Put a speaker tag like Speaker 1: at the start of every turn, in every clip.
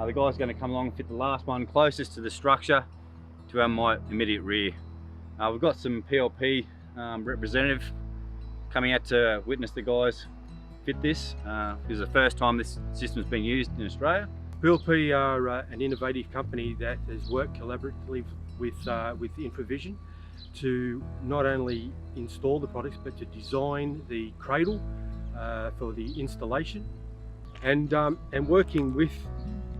Speaker 1: The guy's going to come along and fit the last one closest to the structure to my immediate rear. We've got some PLP representative coming out to witness the guys fit this. This is the first time this system's been used in Australia.
Speaker 2: PLP are an innovative company that has worked collaboratively with Infravision to not only install the products but to design the cradle for the installation. And working with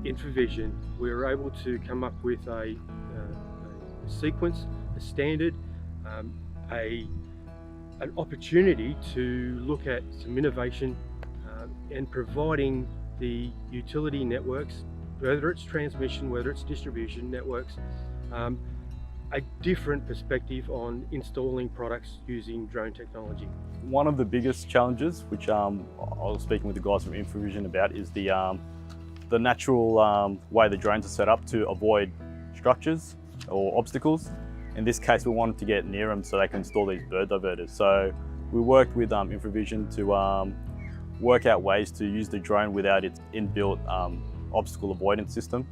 Speaker 2: Infravision, we were able to come up with a sequence, a standard, an opportunity to look at some innovation and providing the utility networks, whether it's transmission, whether it's distribution networks, a different perspective on installing products using drone technology.
Speaker 3: One of the biggest challenges, which I was speaking with the guys from Infravision about, is the natural way the drones are set up to avoid structures or obstacles. In this case, we wanted to get near them so they can install these bird diverters. So we worked with Infravision to work out ways to use the drone without its inbuilt obstacle avoidance system.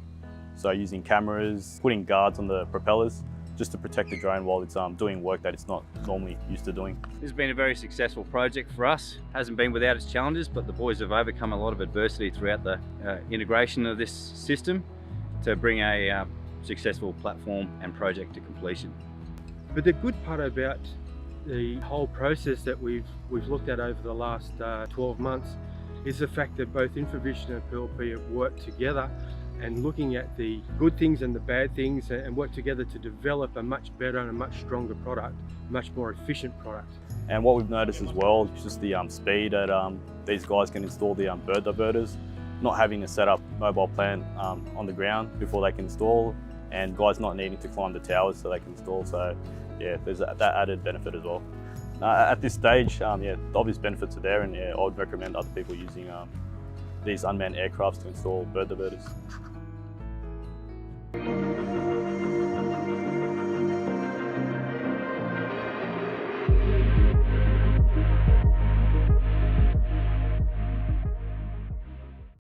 Speaker 3: So using cameras, putting guards on the propellers, just to protect the drone while it's doing work that it's not normally used to doing.
Speaker 1: This has been a very successful project for us. Hasn't been without its challenges, but the boys have overcome a lot of adversity throughout the integration of this system to bring a successful platform and project to completion.
Speaker 2: But the good part about the whole process that we've looked at over the last 12 months is the fact that both Infravision and PLP have worked together and looking at the good things and the bad things and work together to develop a much better and a much stronger product, much more efficient product.
Speaker 3: And what we've noticed as well is just the speed that these guys can install the bird diverters, not having to set up mobile plant on the ground before they can install, and guys not needing to climb the towers so they can install. So yeah, there's that added benefit as well. At this stage, yeah, the obvious benefits are there, and yeah, I would recommend other people using these unmanned aircrafts to install bird diverters.